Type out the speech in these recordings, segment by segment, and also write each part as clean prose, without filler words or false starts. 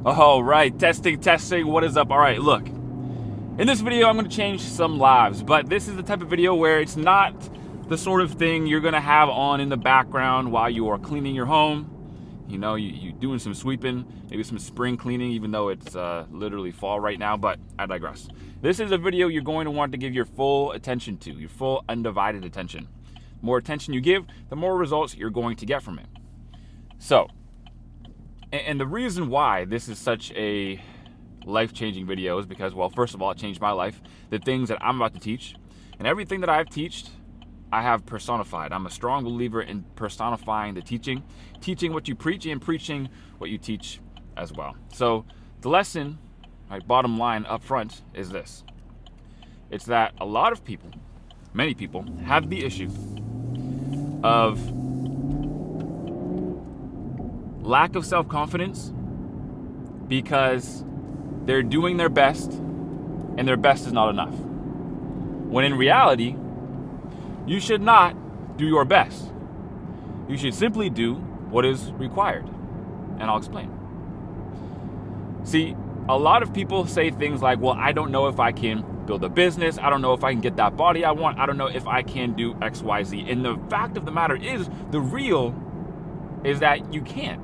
All right, testing, what is up? All right, look, in this video, I'm gonna change some lives, but this is the type of video where it's not the sort of thing you're gonna have on in the background while you are cleaning your home. You know, you doing some sweeping, maybe some spring cleaning, even though it's literally fall right now, but I digress. This is a video you're going to want to give your full attention to, your full undivided attention. The more attention you give, the more results you're going to get from it. So, and the reason why this is such a life-changing video is because, well, first of all, it changed my life. The things that I'm about to teach, and everything that I've taught, I have personified. I'm a strong believer in personifying the teaching what you preach and preaching what you teach as well. So the lesson, right, bottom line up front is this. It's that a lot of people, many people, have the issue of lack of self-confidence because they're doing their best and their best is not enough. When in reality, you should not do your best. You should simply do what is required. And I'll explain. See, a lot of people say things like, well, I don't know if I can build a business. I don't know if I can get that body I want. I don't know if I can do X, Y, Z. And the fact of the matter is, the real is that you can't.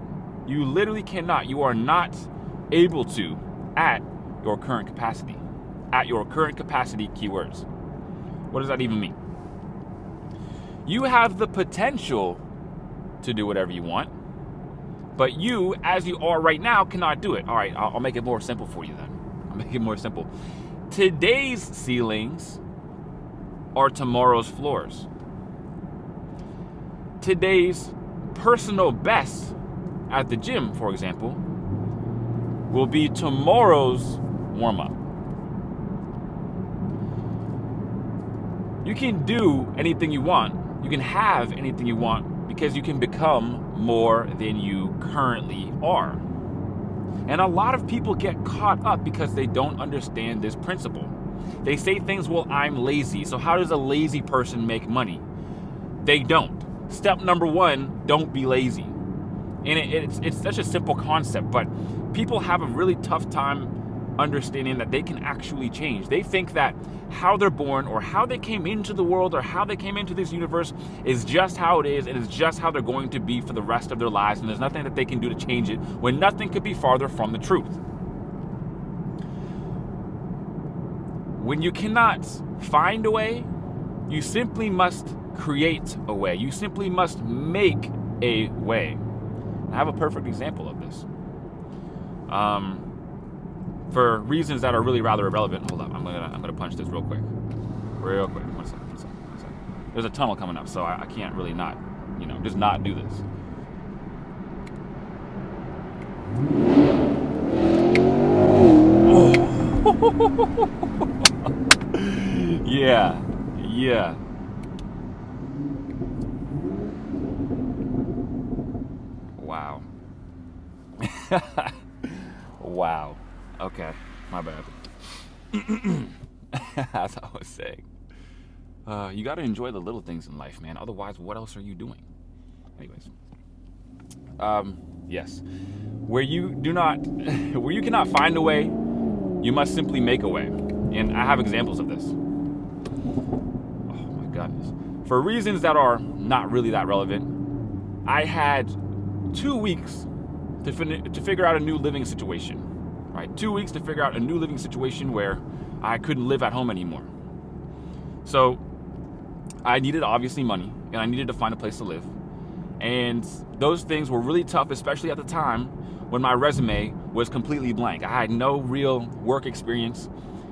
You literally cannot. You are not able to at your current capacity. At your current capacity, keywords. What does that even mean? You have the potential to do whatever you want, but you, as you are right now, cannot do it. All right, I'll make it more simple for you then. I'll make it more simple. Today's ceilings are tomorrow's floors. Today's personal best at the gym, for example, will be tomorrow's warm-up. You can do anything you want. You can have anything you want because you can become more than you currently are. And a lot of people get caught up because they don't understand this principle. They say things, well, I'm lazy. So how does a lazy person make money? They don't. Step number one, don't be lazy. And it's such a simple concept, but people have a really tough time understanding that they can actually change. They think that how they're born or how they came into the world or how they came into this universe is just how it is and is just how they're going to be for the rest of their lives, and there's nothing that they can do to change it, when nothing could be farther from the truth. When you cannot find a way, you simply must create a way. You simply must make a way. I have a perfect example of this. For reasons that are really rather irrelevant. Hold up, I'm gonna punch this real quick. One second. There's a tunnel coming up, so I can't really not, just not do this. Oh. Yeah. Wow. Wow. Okay, my bad. As I was saying, you got to enjoy the little things in life, man. Otherwise, what else are you doing? Anyways, yes. Where you cannot find a way, you must simply make a way. And I have examples of this. Oh my goodness. For reasons that are not really that relevant, I had 2 weeks to figure out a new living situation. Right, 2 weeks to figure out a new living situation where I couldn't live at home anymore. So I needed, obviously, money, and I needed to find a place to live. And those things were really tough, especially at the time when my resume was completely blank. I had no real work experience.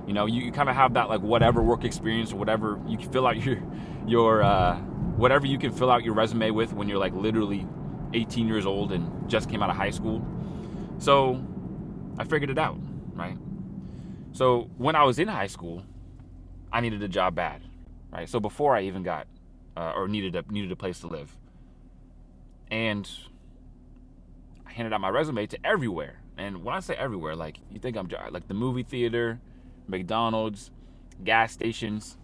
You kind of have that like whatever work experience or whatever you can fill out your whatever you can fill out your resume with when you're like literally 18 years old and just came out of high school. So I figured it out, right? So when I was in high school, I needed a job bad, right? So before I even got or needed a place to live, and I handed out my resume to everywhere. And when I say everywhere, like you think I'm like the movie theater, McDonald's, gas stations.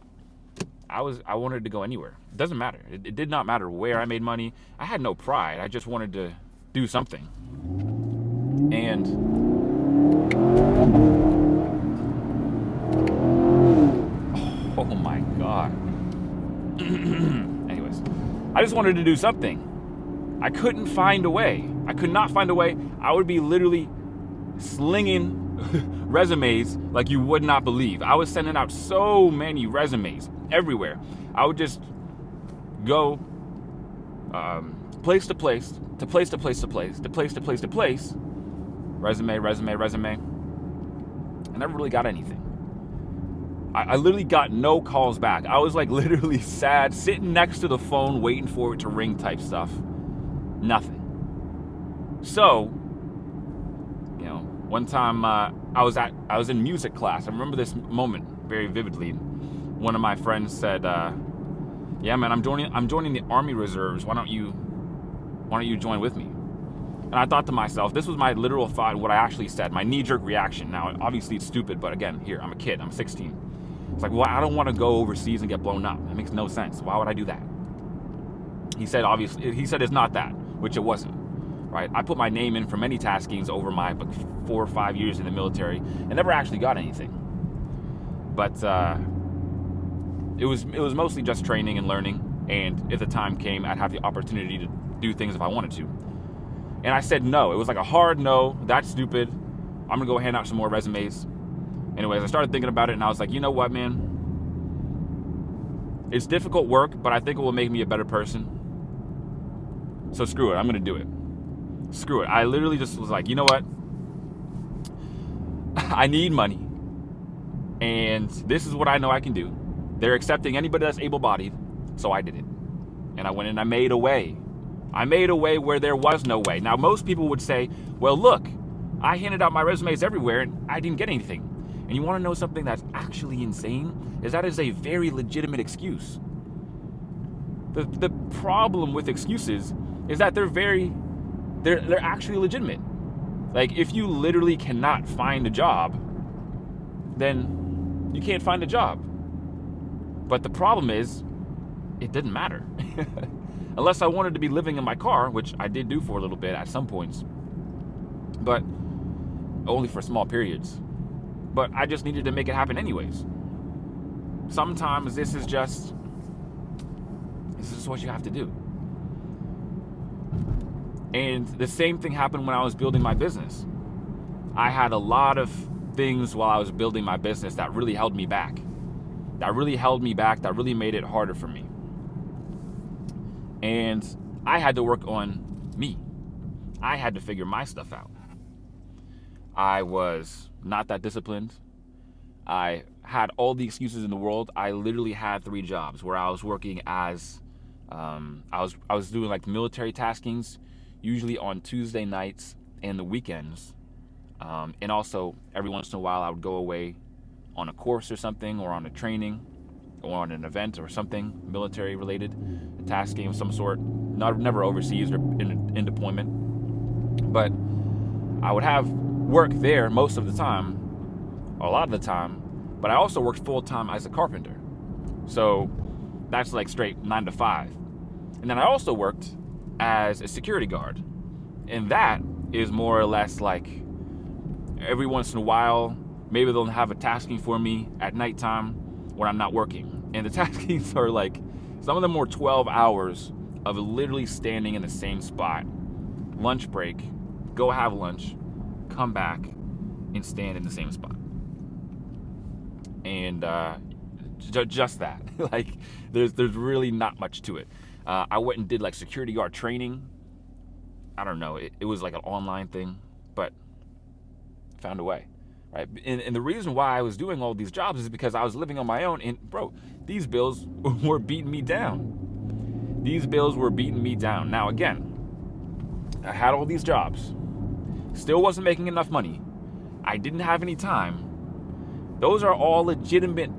I wanted to go anywhere. It doesn't matter. It did not matter where I made money. I had no pride. I just wanted to do something. And Oh my God. Anyways, I just wanted to do something. I couldn't find a way. I could not find a way. I would be literally slinging resumes like you would not believe. I was sending out so many resumes everywhere. I would just go place to place, to place to place to place, to place to place to place, resume. I never really got anything. I literally got no calls back. I was like literally sad, sitting next to the phone, waiting for it to ring type stuff. Nothing. So, one time I was in music class. I remember this moment very vividly. One of my friends said, "Yeah, man, I'm joining the Army Reserves. Why don't you join with me?" And I thought to myself, this was my literal thought, what I actually said, my knee-jerk reaction. Now, obviously, it's stupid, but again, here, I'm a kid. I'm 16. It's like, well, I don't want to go overseas and get blown up. That makes no sense. Why would I do that? He said it's not that, which it wasn't. Right? I put my name in for many taskings over my 4 or 5 years in the military and never actually got anything. But it was mostly just training and learning, and if the time came, I'd have the opportunity to do things if I wanted to. And I said no. It was like a hard no. That's stupid. I'm gonna go hand out some more resumes. Anyways, I started thinking about it, and I was like, you know what, man? It's difficult work, but I think it will make me a better person. So screw it. I'm gonna do it. Screw it. I literally just was like, you know what? I need money. And this is what I know I can do. They're accepting anybody that's able-bodied. So I did it. And I went and I made a way. I made a way where there was no way. Now, most people would say, well, look, I handed out my resumes everywhere and I didn't get anything. And you want to know something that's actually insane? Is that is a very legitimate excuse. The problem with excuses is that they're actually legitimate. Like, if you literally cannot find a job, then you can't find a job. But the problem is, it didn't matter. Unless I wanted to be living in my car, which I did do for a little bit at some points, but only for small periods. But I just needed to make it happen anyways. Sometimes this is just what you have to do. And the same thing happened when I was building my business. I had a lot of things while I was building my business that really held me back. That really made it harder for me. And I had to work on me. I had to figure my stuff out. I was not that disciplined. I had all the excuses in the world. I literally had 3 jobs where I was working as I was doing like military taskings, usually on Tuesday nights and the weekends. And also every once in a while I would go away on a course or something, or on a training, or on an event or something military related, a tasking of some sort. Never overseas or in deployment. But I would have work there most of the time, a lot of the time, but I also worked full time as a carpenter. So that's like straight 9 to 5. And then I also worked as a security guard. And that is more or less like every once in a while, maybe they'll have a tasking for me at nighttime when I'm not working. And the taskings are like, some of them were 12 hours of literally standing in the same spot. Lunch break, go have lunch, come back, and stand in the same spot. And just that. Like, there's really not much to it. I went and did like security guard training. I don't know. It was like an online thing, but found a way. Right? And the reason why I was doing all these jobs is because I was living on my own. And bro, these bills were beating me down. Now again, I had all these jobs. Still wasn't making enough money. I didn't have any time. Those are all legitimate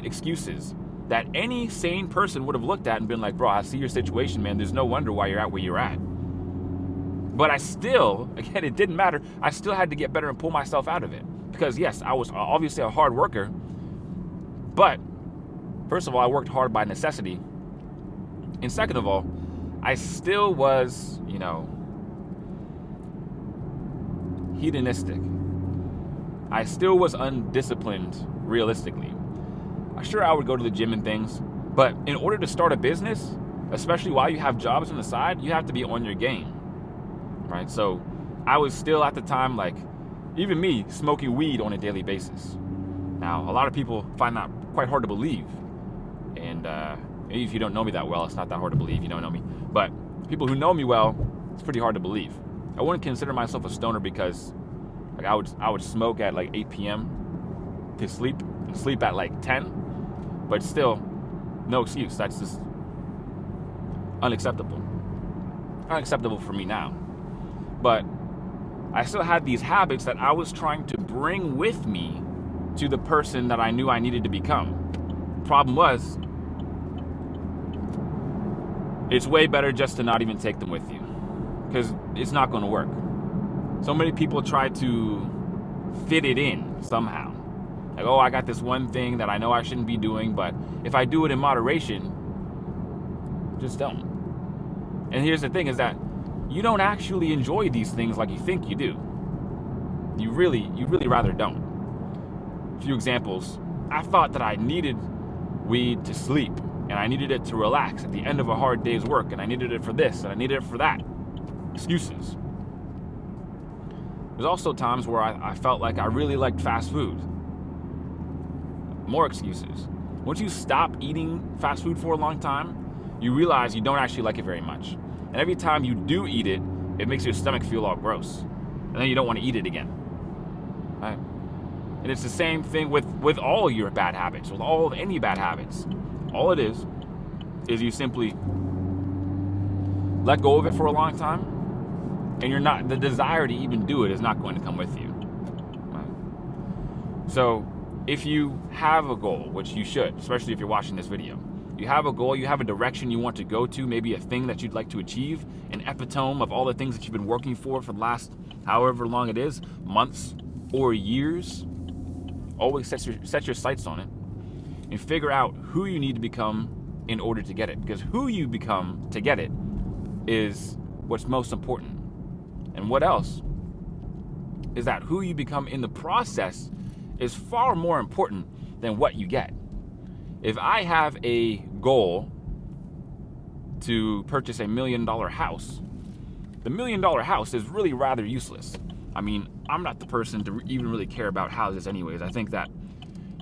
excuses that any sane person would have looked at and been like, bro, I see your situation, man. There's no wonder why you're at where you're at. But I still, again, it didn't matter. I still had to get better and pull myself out of it. Because yes, I was obviously a hard worker. But first of all, I worked hard by necessity. And second of all, I still was, hedonistic. I still was undisciplined realistically. Sure, I would go to the gym and things, but in order to start a business, especially while you have jobs on the side, you have to be on your game, right? So I was still at the time, like, even me, smoking weed on a daily basis. Now, a lot of people find that quite hard to believe. And maybe if you don't know me that well, it's not that hard to believe. You don't know me. But people who know me well, it's pretty hard to believe. I wouldn't consider myself a stoner because like I would smoke at like 8 p.m. to sleep and sleep at like 10. But still, no excuse. That's just unacceptable. Unacceptable for me now. But I still had these habits that I was trying to bring with me to the person that I knew I needed to become. Problem was, it's way better just to not even take them with you, because it's not going to work. So many people try to fit it in somehow. Like, oh, I got this one thing that I know I shouldn't be doing, but if I do it in moderation, just don't. And here's the thing is that you don't actually enjoy these things like you think you do. You really rather don't. A few examples. I thought that I needed weed to sleep, and I needed it to relax at the end of a hard day's work, and I needed it for this, and I needed it for that. Excuses. There's also times where I felt like I really liked fast food. More excuses. Once you stop eating fast food for a long time, you realize you don't actually like it very much. And every time you do eat it, it makes your stomach feel all gross. And then you don't want to eat it again. Right? And it's the same thing with all your bad habits, with all of any bad habits. All it is you simply let go of it for a long time, and the desire to even do it is not going to come with you. Right? So if you have a goal, which you should, especially if you're watching this video, you have a goal, you have a direction you want to go to, maybe a thing that you'd like to achieve, an epitome of all the things that you've been working for the last however long it is, months or years. Always set your sights on it and figure out who you need to become in order to get it. Because who you become to get it is what's most important. And what else is that who you become in the process is far more important than what you get. If I have a goal to purchase $1 million house, the $1 million house is really rather useless. I mean, I'm not the person to even really care about houses anyways. I think that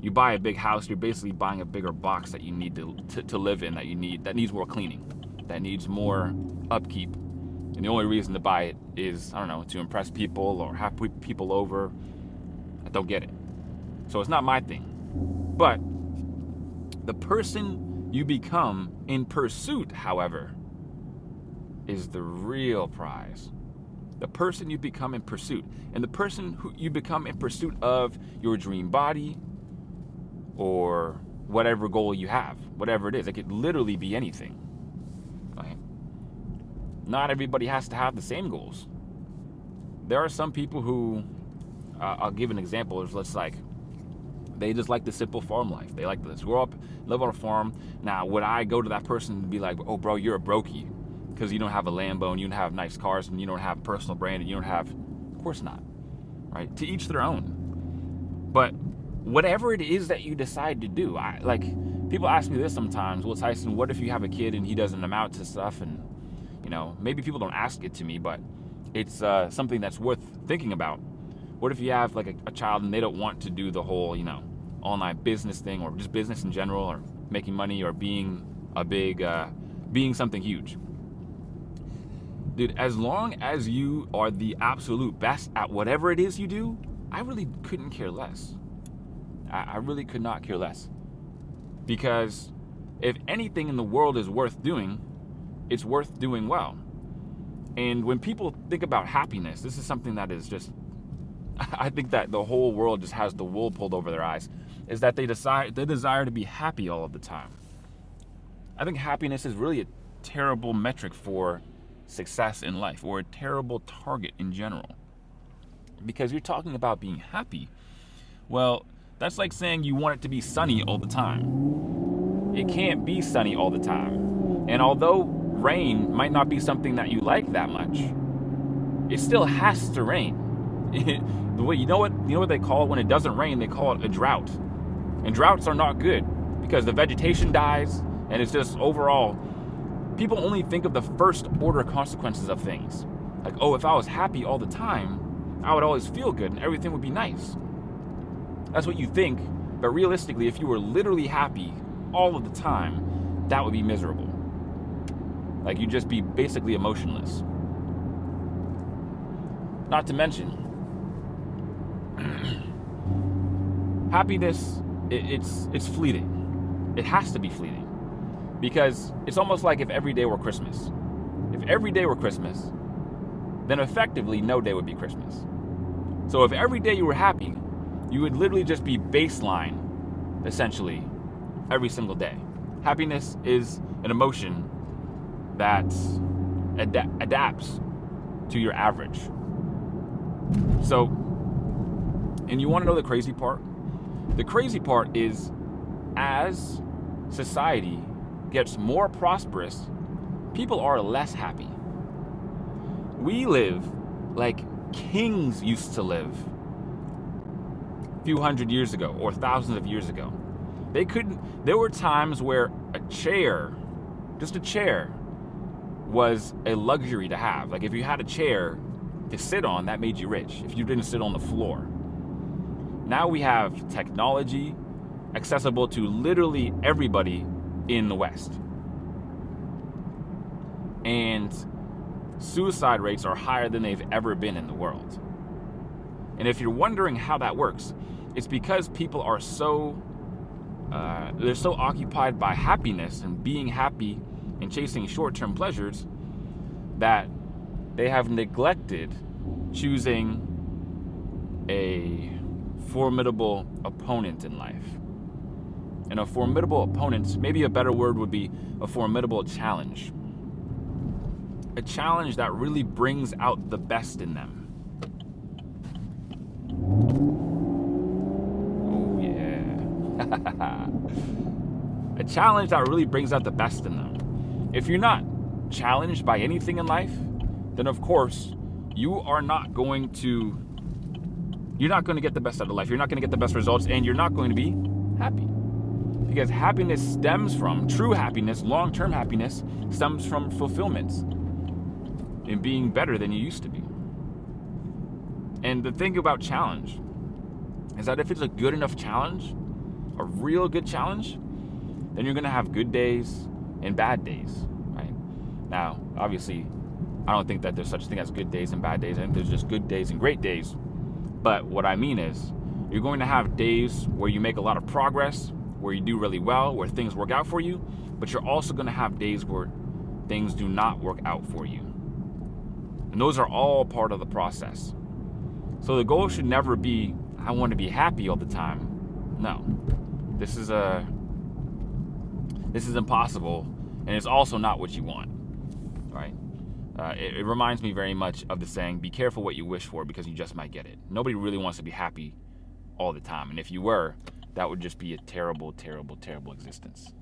you buy a big house, you're basically buying a bigger box that you need to live in, that needs more cleaning, that needs more upkeep. And the only reason to buy it is, I don't know, to impress people or have people over. I don't get it. So it's not my thing. But the person you become in pursuit, however, is the real prize. The person you become in pursuit. And the person who you become in pursuit of your dream body or whatever goal you have, whatever it is. It could literally be anything. Right? Not everybody has to have the same goals. There are some people who, I'll give an example, they just like the simple farm life. They like to grow up, live on a farm. Now, would I go to that person and be like, oh, bro, you're a brokey because you don't have a Lambo and you don't have nice cars and you don't have personal brand and you don't have, of course not, right? To each their own. But whatever it is that you decide to do, people ask me this sometimes, well, Tyson, what if you have a kid and he doesn't amount to stuff? And, maybe people don't ask it to me, but it's something that's worth thinking about. What if you have like a child and they don't want to do the whole, online business thing or just business in general or making money or being being something huge? Dude, as long as you are the absolute best at whatever it is you do, I really couldn't care less. I really could not care less. Because if anything in the world is worth doing, it's worth doing well. And when people think about happiness, this is something that is just, I think that the whole world just has the wool pulled over their eyes, is that they desire to be happy all of the time. I think happiness is really a terrible metric for success in life, or a terrible target in general. Because you're talking about being happy. Well, that's like saying you want it to be sunny all the time. It can't be sunny all the time. And although rain might not be something that you like that much, it still has to rain. The way, you know what they call it when it doesn't rain? They call it a drought. And droughts are not good because the vegetation dies, and it's just overall, people only think of the first order consequences of things. Like, oh, if I was happy all the time, I would always feel good and everything would be nice. That's what you think, but realistically, if you were literally happy all of the time, that would be miserable. Like, you'd just be basically emotionless. Not to mention, happiness, it's fleeting. It has to be fleeting. Because it's almost like if every day were Christmas. If every day were Christmas, then effectively no day would be Christmas. So if every day you were happy, you would literally just be baseline, essentially, every single day. Happiness is an emotion that adapts to your average. So, and you want to know the crazy part? The crazy part is, as society gets more prosperous, people are less happy. We live like kings used to live a few hundred years ago or thousands of years ago. There were times where a chair, just a chair, was a luxury to have. Like, if you had a chair to sit on, that made you rich. If you didn't sit on the floor. Now we have technology accessible to literally everybody in the West. And suicide rates are higher than they've ever been in the world. And if you're wondering how that works, it's because people are they're so occupied by happiness and being happy and chasing short-term pleasures that they have neglected choosing a formidable opponent in life. And a formidable opponent, maybe a better word would be a formidable challenge. A challenge that really brings out the best in them. Oh yeah. A challenge that really brings out the best in them. If you're not challenged by anything in life, then of course you are not going to get the best out of life. You're not going to get the best results, and you're not going to be happy. Because happiness stems from, true happiness, long-term happiness, stems from fulfillment and being better than you used to be. And the thing about challenge is that if it's a good enough challenge, a real good challenge, then you're going to have good days and bad days, right? Now, obviously, I don't think that there's such a thing as good days and bad days. I think there's just good days and great days. But what I mean is, you're going to have days where you make a lot of progress, where you do really well, where things work out for you, but you're also going to have days where things do not work out for you. And those are all part of the process. So the goal should never be, I want to be happy all the time. No. This is impossible, and it's also not what you want, right? It reminds me very much of the saying, be careful what you wish for because you just might get it. Nobody really wants to be happy all the time. And if you were, that would just be a terrible, terrible, terrible existence.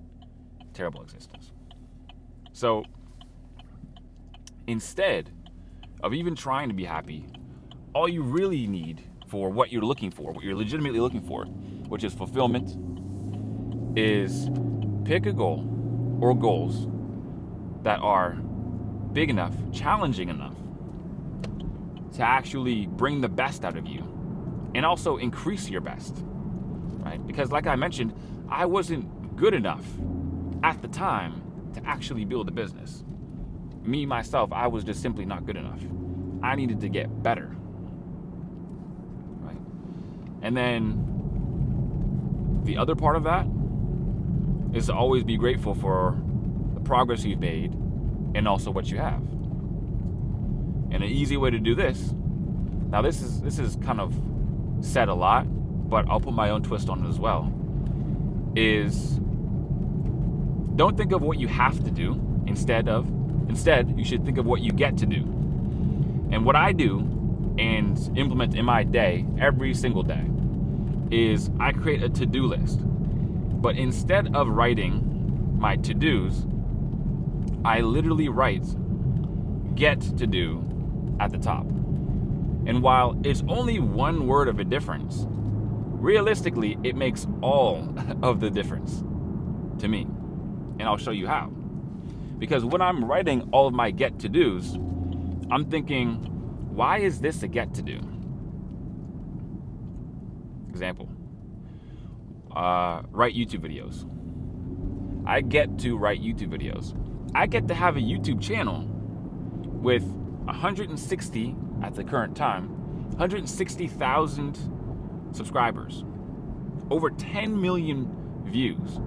Terrible existence. So instead of even trying to be happy, all you really need for what you're looking for, what you're legitimately looking for, which is fulfillment, is pick a goal or goals that are big enough, challenging enough to actually bring the best out of you and also increase your best, right? Because like I mentioned, I wasn't good enough at the time to actually build a business. Me, myself, I was just simply not good enough. I needed to get better, right? And then the other part of that is to always be grateful for the progress you've made and also what you have. And an easy way to do this, now this is kind of said a lot, but I'll put my own twist on it as well, is don't think of what you have to do. Instead, you should think of what you get to do. And what I do and implement in my day, every single day, is I create a to-do list. But instead of writing my to-dos, I literally write get to do at the top. And while it's only one word of a difference, realistically, it makes all of the difference to me. And I'll show you how. Because when I'm writing all of my get to dos, I'm thinking, why is this a get to do? Example, write YouTube videos. I get to write YouTube videos. I get to have a YouTube channel with 160 at the current time, 160,000 subscribers, over 10 million views,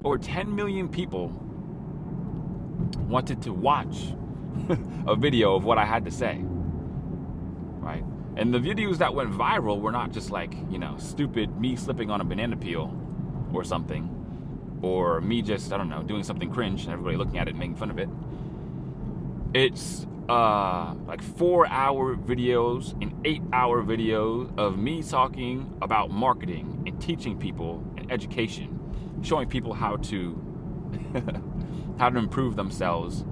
over 10 million people wanted to watch a video of what I had to say, right? And the videos that went viral were not just like, stupid me slipping on a banana peel or something, or me just, I don't know, doing something cringe and everybody looking at it and making fun of it. It's like 4-hour videos and 8-hour videos of me talking about marketing and teaching people and education, showing people how to how to improve themselves,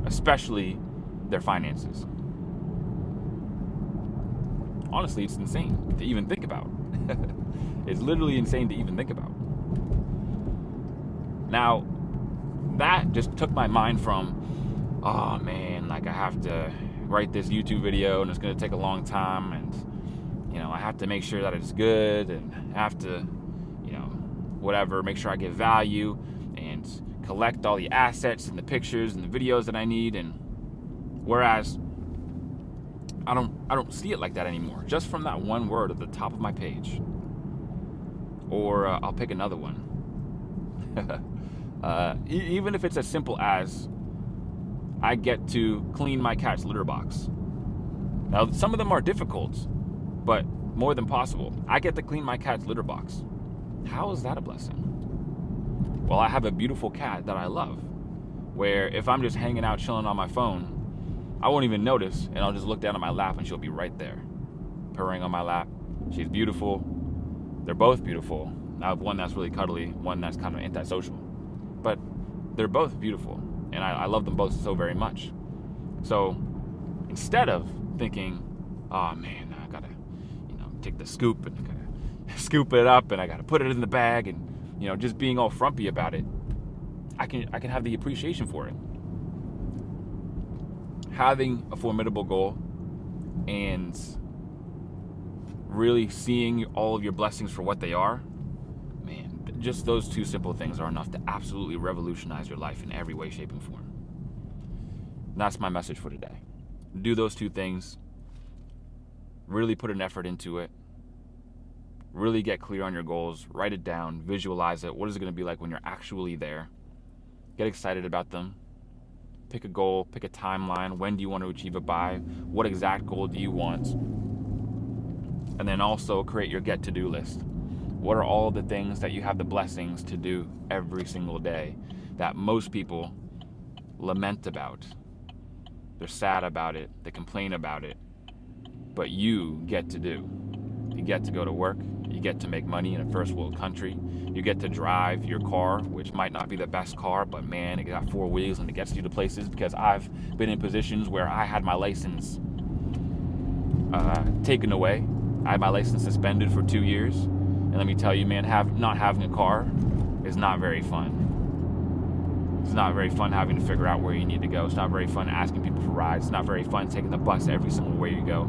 especially their finances. Honestly, it's insane to even think about. It's literally insane to even think about. Now, that just took my mind from, oh man, like I have to write this YouTube video and it's going to take a long time, and I have to make sure that it's good, and I have to whatever, make sure I get value and collect all the assets and the pictures and the videos that I need. And whereas I don't see it like that anymore, just from that one word at the top of my page. Or I'll pick another one. Even if it's as simple as I get to clean my cat's litter box. Now, some of them are difficult, but more than possible. I get to clean my cat's litter box. How is that a blessing? Well, I have a beautiful cat that I love, where if I'm just hanging out chilling on my phone, I won't even notice, and I'll just look down at my lap and she'll be right there, purring on my lap. She's beautiful. They're both beautiful. I have one that's really cuddly, one that's kind of antisocial, but they're both beautiful, and I love them both so very much. So instead of thinking, oh man, I gotta take the scoop and I gotta scoop it up and I gotta put it in the bag, and just being all frumpy about it, I can have the appreciation for it. Having a formidable goal and really seeing all of your blessings for what they are, man, just those two simple things are enough to absolutely revolutionize your life in every way, shape, and form. And that's my message for today. Do those two things. Really put an effort into it. Really get clear on your goals. Write it down. Visualize it. What is it going to be like when you're actually there? Get excited about them. Pick a goal. Pick a timeline. When do you want to achieve it by? What exact goal do you want? And then also create your get-to-do list. What are all the things that you have the blessings to do every single day that most people lament about? They're sad about it. They complain about it. But you get to do. You get to go to work. You get to make money in a first world country. You get to drive your car, which might not be the best car, but man, it got 4 wheels and it gets you to places, because I've been in positions where I had my license taken away. I had my license suspended for 2 years. And let me tell you, man, not having a car is not very fun. It's not very fun having to figure out where you need to go. It's not very fun asking people for rides. It's not very fun taking the bus every single way you go.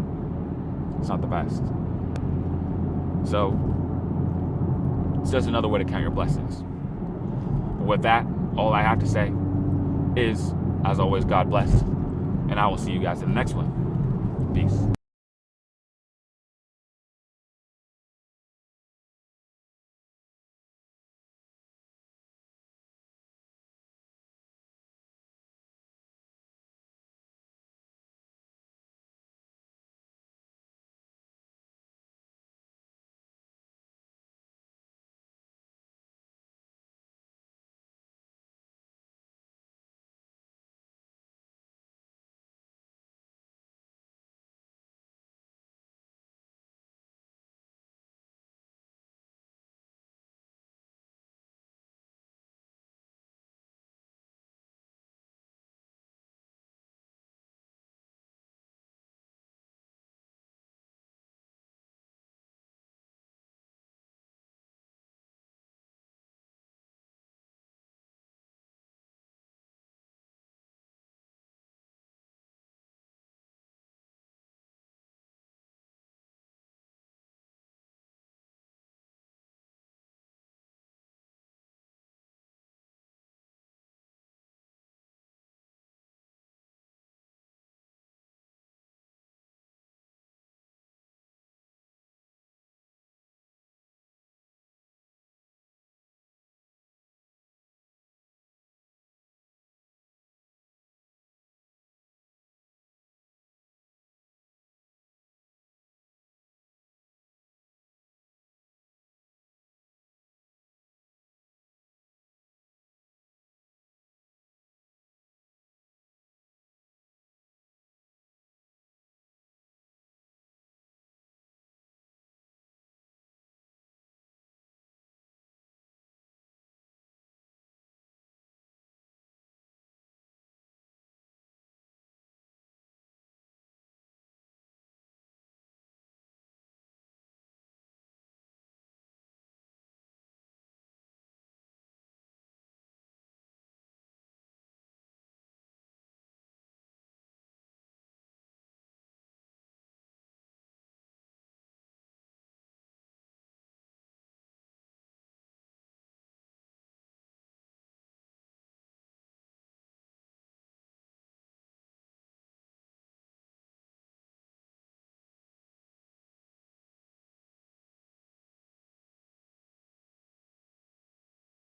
It's not the best. So, it's just another way to count your blessings. But with that, all I have to say is, as always, God bless. And I will see you guys in the next one. Peace.